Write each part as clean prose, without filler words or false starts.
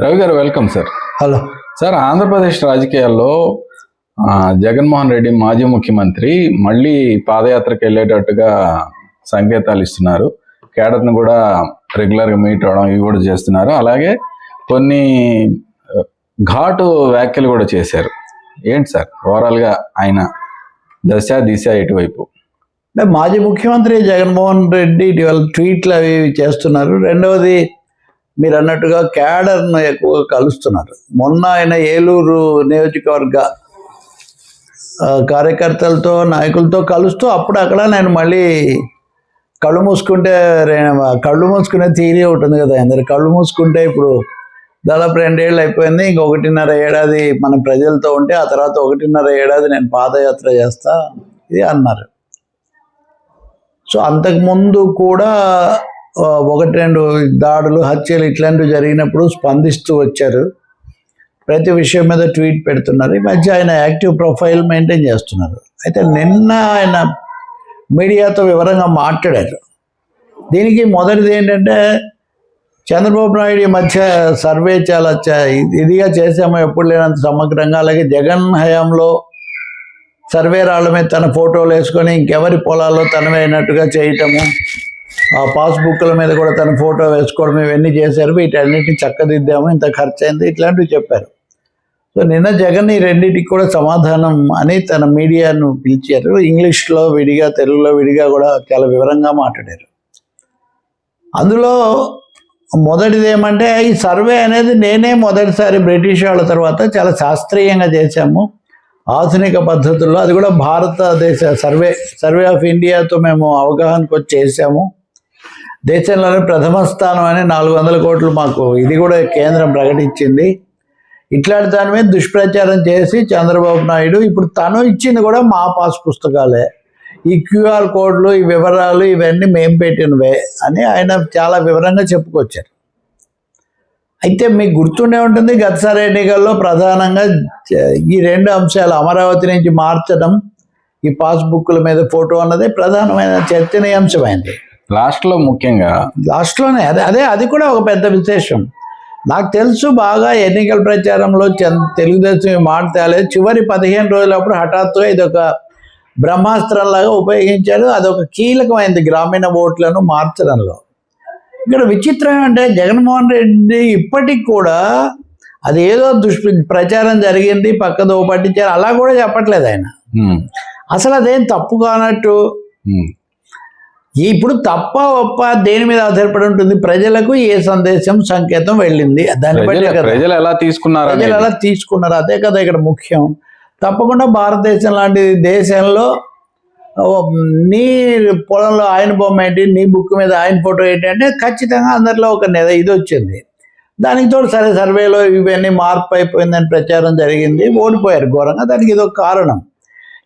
రవి గారు welcome sir. Hello sir, Andhra Pradesh రాజకీయాల్లో జగన్మోహన్ రెడ్డి మాజీ ముఖ్యమంత్రి మళ్ళీ పాదయాత్రకు వెళ్ళేటట్టుగా సంకేతాలు ఇస్తున్నారు. కేడర్ను కూడా రెగ్యులర్గా మీట్ అవడం ఇవి కూడా చేస్తున్నారు. అలాగే కొన్ని ఘాటు వ్యాఖ్యలు కూడా చేశారు. ఏంటి సార్ ఓవరాల్గా ఆయన దశ దిశ ఎటువైపు? అంటే మాజీ ముఖ్యమంత్రి జగన్మోహన్ రెడ్డి ఇటీవల ట్వీట్లు అవి చేస్తున్నారు. రెండవది మీరు అన్నట్టుగా క్యాడర్ను ఎక్కువగా కలుస్తున్నారు. మొన్న ఆయన ఏలూరు నియోజకవర్గ కార్యకర్తలతో నాయకులతో కలుస్తూ అప్పుడు అక్కడ నేను మళ్ళీ కళ్ళు మూసుకునే థియరీ ఉంటుంది కదా, అందరు కళ్ళు మూసుకుంటే ఇప్పుడు దాదాపు 2 ఏళ్ళు అయిపోయింది, ఇంక 1.5 ఏడాది మన ప్రజలతో ఉంటే ఆ తర్వాత 1.5 ఏడాది నేను పాదయాత్ర చేస్తా ఇది అన్నారు. సో అంతకుముందు కూడా 1-2 దాడులు హత్యలు ఇట్లాంటివి జరిగినప్పుడు స్పందిస్తూ వచ్చారు. ప్రతి విషయం మీద ట్వీట్ పెడుతున్నారు. ఈ మధ్య ఆయన యాక్టివ్ ప్రొఫైల్ మెయింటైన్ చేస్తున్నారు. అయితే నిన్న ఆయన మీడియాతో వివరంగా మాట్లాడారు. దీనికి మొదటిది ఏంటంటే, చంద్రబాబు నాయుడు ఈ మధ్య సర్వే చాలా ఇదిగా చేసాము, ఎప్పుడు లేనంత సమగ్రంగా. అలాగే జగన్ హయాంలో సర్వే రాళ్ళ మీద తన ఫోటోలు వేసుకొని ఇంకెవరి పొలాల్లో తనమైనట్టుగా చేయటము, ఆ పాస్బుక్ల మీద కూడా తన ఫోటో వేసుకోవడం, ఇవన్నీ చేశారు. వీటన్నిటిని చక్కదిద్దాము, ఇంత ఖర్చు అయింది, ఇట్లాంటివి చెప్పారు. సో నిన్న జగన్ ఈ రెండింటికి కూడా సమాధానం అని తన మీడియాను పిలిచారు. ఇంగ్లీష్లో విడిగా, తెలుగులో విడిగా కూడా చాలా వివరంగా మాట్లాడారు. అందులో మొదటిది ఏమంటే, ఈ సర్వే అనేది నేనే మొదటిసారి బ్రిటిష్ వాళ్ళ తర్వాత చాలా శాస్త్రీయంగా చేశాము, ఆధునిక పద్ధతుల్లో. అది కూడా భారతదేశ సర్వే ఆఫ్ ఇండియాతో మేము అవగాహనకు వచ్చి చేసాము. దేశంలోనే ప్రథమ స్థానం అని 400 కోట్లు మాకు ఇది కూడా కేంద్రం ప్రకటించింది. ఇట్లాంటి దాని మీద దుష్ప్రచారం చేసి చంద్రబాబు నాయుడు ఇప్పుడు తను ఇచ్చింది కూడా మా పాస్ పుస్తకాలే, ఈ QR కోడ్లు, ఈ వివరాలు ఇవన్నీ మేము పెట్టినవే అని ఆయన చాలా వివరంగా చెప్పుకొచ్చారు. అయితే మీకు గుర్తుండే ఉంటుంది, గతసారి ఎన్నికల్లో ప్రధానంగా ఈ 2 అంశాలు, అమరావతి నుంచి మార్చడం, ఈ పాస్బుక్ల మీద ఫోటో అన్నది ప్రధానమైన చర్చనీయాంశమైంది. లాస్ట్లో ముఖ్యంగా లాస్ట్లోనే అది కూడా ఒక పెద్ద విశేషం. నాకు తెలుసు బాగా ఎన్నికల ప్రచారంలో తెలుగుదేశం మాట తేలేదు. చివరి 15 రోజులప్పుడు హఠాత్తుగా ఇది ఒక బ్రహ్మాస్త్రంలాగా ఉపయోగించారు. అదొక కీలకమైనది గ్రామీణ ఓట్లను మార్చడంలో. ఇక్కడ విచిత్రం అంటే, జగన్మోహన్ రెడ్డి ఇప్పటికి కూడా అది ఏదో ప్రచారం జరిగింది, పక్కదో పట్టించారు అలా కూడా చెప్పట్లేదు ఆయన. అసలు అదేం తప్పు కానట్టు. ఇప్పుడు తప్ప ఒప్ప దేని మీద ఆధారపడి ఉంటుంది? ప్రజలకు ఏ సందేశం, సంకేతం వెళ్ళింది, దాన్ని బట్టి ప్రజలు ఎలా తీసుకున్నారు, అదే కదా ఇక్కడ ముఖ్యం. తప్పకుండా భారతదేశం లాంటి దేశంలో నీ పొలంలో ఆయన బొమ్మ ఏంటి, నీ బుక్ మీద ఆయన ఫోటో ఏంటి అంటే ఖచ్చితంగా అందరిలో ఒక ఇది వచ్చింది. దానికి తోడు సరే సర్వేలో ఇవన్నీ మార్పు అయిపోయిందని ప్రచారం జరిగింది, ఓడిపోయారు ఘోరంగా. దానికి ఇదొక కారణం.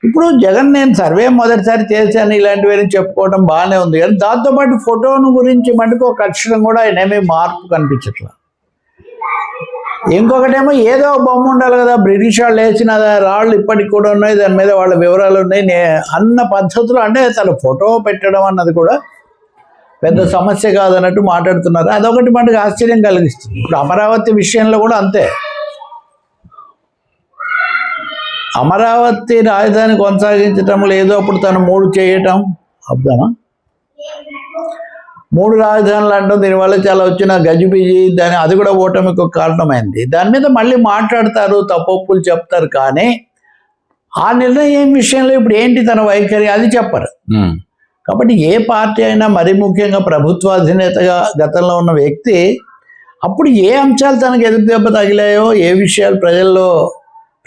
ఇప్పుడు జగన్ నేను సర్వే మొదటిసారి చేశాను ఇలాంటివన్నీ చెప్పుకోవడం బాగానే ఉంది, కానీ దాంతోపాటు ఫోటోను గురించి మటుకు ఒక అక్షరం కూడా ఆయన ఏమీ మార్పు కనిపించట్లా. ఇంకొకటేమో ఏదో బొమ్మ ఉండాలి కదా, బ్రిటిష్ వాళ్ళు వేసిన రాళ్ళు ఇప్పటికి కూడా ఉన్నాయి, దాని మీద వాళ్ళ వివరాలు ఉన్నాయి అన్న పద్ధతులు. అంటే తన ఫోటో పెట్టడం అన్నది కూడా పెద్ద సమస్య కాదన్నట్టు మాట్లాడుతున్నారు. అదొకటి మనకు ఆశ్చర్యం కలిగిస్తుంది. ఇప్పుడు అమరావతి విషయంలో కూడా అంతే. అమరావతి రాజధాని కొనసాగించటం లేదు, అప్పుడు తను 3 చేయటం అర్థమా, 3 రాజధానులు అంటాం. దీనివల్ల చాలా వచ్చిన గజిబిజి, అది కూడా ఓటమికి ఒక కారణమైంది. దాని మీద మళ్ళీ మాట్లాడతారు, తప్పొప్పులు చెప్తారు, కానీ ఆ నిర్ణయం విషయంలో ఇప్పుడు ఏంటి తన వైఖరి అది చెప్పరు. కాబట్టి ఏ పార్టీ అయినా, మరీ ముఖ్యంగా ప్రభుత్వ అధినేతగా గతంలో ఉన్న వ్యక్తి, అప్పుడు ఏ అంశాలు తనకు ఎదురు దెబ్బ తగిలాయో, ఏ విషయాలు ప్రజల్లో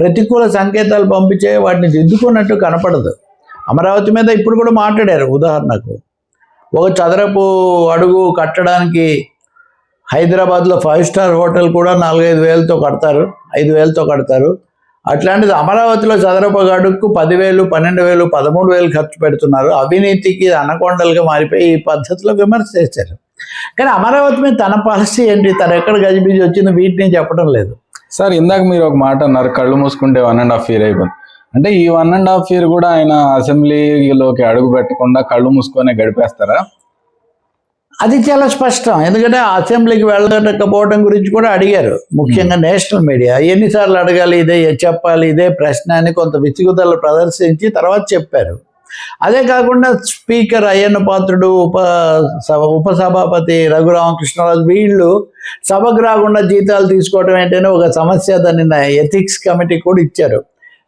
ప్రతికూల సంకేతాలు పంపించాయో వాటిని దిద్దుకున్నట్టు కనపడదు. అమరావతి మీద ఇప్పుడు కూడా మాట్లాడారు. ఉదాహరణకు, ఒక చదరపు అడుగు కట్టడానికి హైదరాబాద్లో 5 స్టార్ హోటల్ కూడా 4-5 వేలతో కడతారు, 5 వేలతో కడతారు. అట్లాంటిది అమరావతిలో చదరపు అడుగుకు 10,000, 12,000, 13,000 ఖర్చు పెడుతున్నారు. అవినీతికి అనకొండలుగా మారిపోయి ఈ పద్ధతిలో విమర్శ చేశారు. కానీ అమరావతి మీద తన పాలసీ ఏంటి, తను ఎక్కడ గజిబిజి వచ్చిందో వీటిని చెప్పడం లేదు. సార్, ఇందాక మీరు ఒక మాట అన్నారు, కళ్ళు మూసుకుంటే 1.5 year అయిపోయింది. అంటే ఈ 1.5 year కూడా ఆయన అసెంబ్లీలోకి అడుగు పెట్టకుండా కళ్ళు మూసుకొని గడిపేస్తారా? అది చాలా స్పష్టం. ఎందుకంటే అసెంబ్లీకి వెళ్ళకపోవడం గురించి కూడా అడిగారు, ముఖ్యంగా నేషనల్ మీడియా. ఎన్నిసార్లు అడగాలి, ఇదే చెప్పాలి, ఇదే ప్రశ్న అని కొంత విసుగుదల ప్రదర్శించి తర్వాత చెప్పారు. అదే కాకుండా స్పీకర్ అయ్యన్న పాత్రుడు, ఉపసభాపతి రఘురామకృష్ణరాజు వీళ్ళు సభకు రాకుండా జీతాలు తీసుకోవడం ఏంటనే ఒక సమస్య, దాన్ని ఎథిక్స్ కమిటీ కూడా ఇచ్చారు.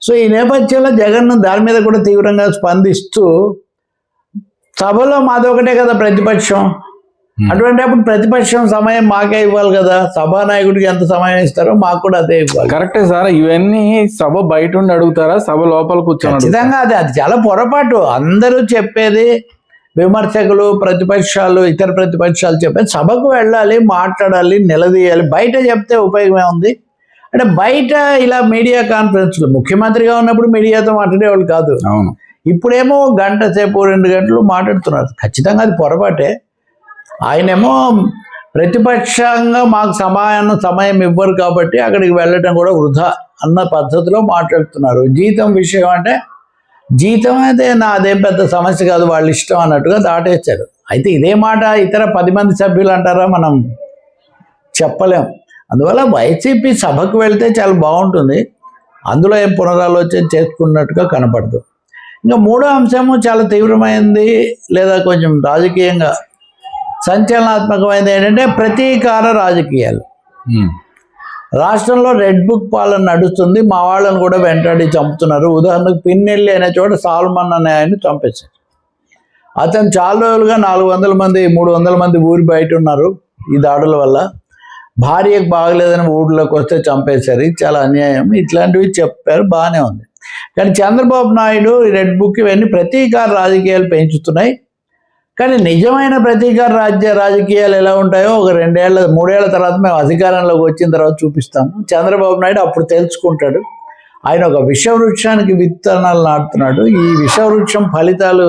సో ఈ నేపథ్యంలో జగన్ దాని మీద కూడా తీవ్రంగా స్పందిస్తూ, సభలో మాదొకటే కదా ప్రతిపక్షం, అటువంటి అప్పుడు ప్రతిపక్షం సమయం మాకే ఇవ్వాలి కదా, సభానాయకుడికి ఎంత సమయం ఇస్తారో మాకు కూడా అదే ఇవ్వాలి. కరెక్టే సార్. ఇవన్నీ సభ బయట ఉండి అడుగుతారా, సభ లోపల కూర్చొని? ఖచ్చితంగా అది చాలా పొరపాటు. అందరూ చెప్పేది, విమర్శకులు, ప్రతిపక్షాలు, ఇతర ప్రతిపక్షాలు చెప్పేది సభకు వెళ్ళాలి, మాట్లాడాలి, నిలదీయాలి. బయట చెప్తే ఉపయోగమే ఉంది. అంటే బయట ఇలా మీడియా కాన్ఫరెన్స్లు, ముఖ్యమంత్రిగా ఉన్నప్పుడు మీడియాతో మాట్లాడేవాళ్ళు కాదు. అవును. ఇప్పుడేమో గంట సేపు 2 గంటలు మాట్లాడుతున్నారు. ఖచ్చితంగా అది పొరపాటే. ఆయనేమో ప్రతిపక్షంగా మాకు సమయం ఇవ్వరు కాబట్టి అక్కడికి వెళ్ళటం కూడా వృధా అన్న పద్ధతిలో మాట్లాడుతున్నారు. జీతం విషయం అంటే జీతం అయితే అదేం పెద్ద సమస్య కాదు, వాళ్ళ ఇష్టం అన్నట్టుగా దాటేచ్చారు. అయితే ఇదే మాట ఇతర 10 మంది సభ్యులు అంటారా, మనం చెప్పలేం. అందువల్ల వైసీపీ సభకు వెళ్తే చాలా బాగుంటుంది, అందులో ఏం పునరాలోచన చేసుకున్నట్టుగా కనపడదు. ఇంకా మూడో అంశము చాలా తీవ్రమైనది, లేదా కొంచెం రాజకీయంగా సంచలనాత్మకమైనది ఏంటంటే ప్రతీకార రాజకీయాలు. రాష్ట్రంలో రెడ్ బుక్ పాలన నడుస్తుంది, మా వాళ్ళని కూడా వెంటాడి చంపుతున్నారు. ఉదాహరణకు పిన్నెల్లి అనే చోట సాల్మన్ అనే ఆయన్ని చంపేశారు. అతను చాలా రోజులుగా 400 మంది 300 మంది ఊరి బయట ఉన్నారు ఈ దాడుల వల్ల. భార్యకు బాగలేదని ఊళ్ళోకి వస్తే చంపేశారు, ఇది చాలా అన్యాయం, ఇట్లాంటివి చెప్పారు, బాగానే ఉంది. కానీ చంద్రబాబు నాయుడు ఈ రెడ్ బుక్ ఇవన్నీ ప్రతీకార రాజకీయాలు పెంచుతున్నాయి. కానీ నిజమైన ప్రతీకార రాజకీయాలు ఎలా ఉంటాయో ఒక 2-3 ఏళ్ల తర్వాత మేము అధికారంలోకి వచ్చిన తర్వాత చూపిస్తాము. చంద్రబాబు నాయుడు అప్పుడు తెలుసుకుంటాడు. ఆయన ఒక విషవృక్షానికి విత్తనాలు నాటుతున్నాడు. ఈ విషవృక్షం ఫలితాలు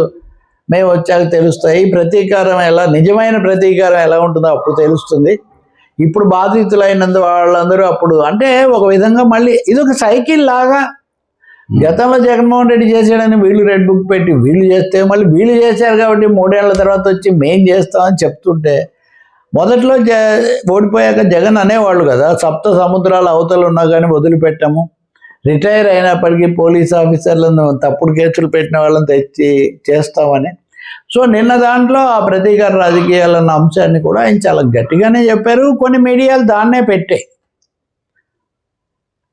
మేము వచ్చాక తెలుస్తాయి. ప్రతీకారం నిజమైన ప్రతీకారం ఎలా ఉంటుందో అప్పుడు తెలుస్తుంది. ఇప్పుడు బాధితులైనందు వాళ్ళందరూ అప్పుడు, అంటే ఒక విధంగా మళ్ళీ ఇదొక సైకిల్ లాగా. గతంలో జగన్మోహన్ రెడ్డి చేశాడని వీళ్ళు రెడ్ బుక్ పెట్టి వీళ్ళు చేస్తే, మళ్ళీ వీళ్ళు చేశారు కాబట్టి 3 ఏళ్ల తర్వాత వచ్చి మేం చేస్తామని చెప్తుంటే, మొదట్లో ఓడిపోయాక జగన్ అనేవాళ్ళు కదా, 7 సముద్రాల అవతలు ఉన్నా కానీ వదిలిపెట్టాము, రిటైర్ అయినప్పటికీ పోలీస్ ఆఫీసర్లను తప్పుడు కేసులు పెట్టిన వాళ్ళని తెచ్చి చేస్తామని. సో నిన్న దాంట్లో ఆ ప్రతీకార రాజకీయాలన్న అంశాన్ని కూడా ఆయన చాలా గట్టిగానే చెప్పారు. కొన్ని మీడియాలు దాన్నే పెట్టాయి.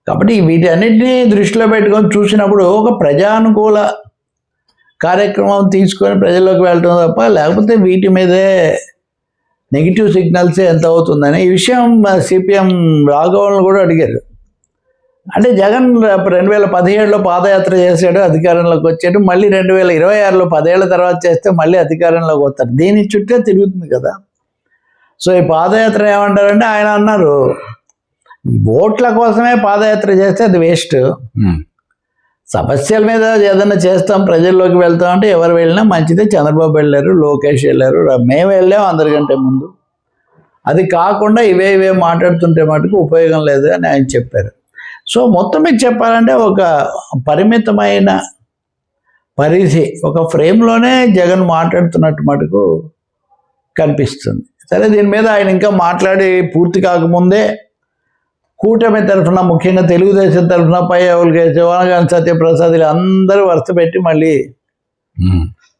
కాబట్టి వీటన్నిటినీ దృష్టిలో పెట్టుకొని చూసినప్పుడు ఒక ప్రజానుకూల కార్యక్రమం తీసుకొని ప్రజల్లోకి వెళ్ళటం తప్ప, లేకపోతే వీటి మీదే నెగిటివ్ సిగ్నల్స్ ఎంత అవుతుందని ఈ విషయం సిపిఎం రాఘవన్ కూడా అడిగారు. అంటే జగన్ 2017లో పాదయాత్ర చేశాడు, అధికారంలోకి వచ్చాడు, మళ్ళీ 2026లో 10 ఏళ్ల తర్వాత చేస్తే మళ్ళీ అధికారంలోకి వస్తారు. దీని చుట్టే తిరుగుతుంది కదా. సో ఈ పాదయాత్ర ఏమంటారంటే, ఆయన అన్నారు ఓట్ల కోసమే పాదయాత్ర చేస్తే అది వేస్ట్, సమస్యల మీద ఏదైనా చేస్తాం, ప్రజల్లోకి వెళ్తాం అంటే ఎవరు వెళ్ళినా మంచిదే. చంద్రబాబు వెళ్ళారు, లోకేష్ వెళ్ళారు, మేము వెళ్ళాం అందరికంటే ముందు. అది కాకుండా ఇవే మాట్లాడుతుంటే మటుకు ఉపయోగం లేదు అని ఆయన చెప్పారు. సో మొత్తం మీకు చెప్పాలంటే ఒక పరిమితమైన పరిధి, ఒక ఫ్రేమ్లోనే జగన్ మాట్లాడుతున్నట్టు మటుకు కనిపిస్తుంది. సరే, దీని మీద ఆయన ఇంకా మాట్లాడి పూర్తి కాకముందే కూటమి తరఫున, ముఖ్యంగా తెలుగుదేశం తరఫున పయ్యావులు కేశవనగాని సత్యప్రసాద్ అందరూ వరుస పెట్టి మళ్ళీ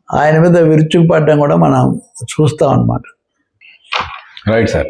ఆయన మీద విరుచుకుపడడం కూడా మనం చూస్తాం అన్నమాట. Right sir.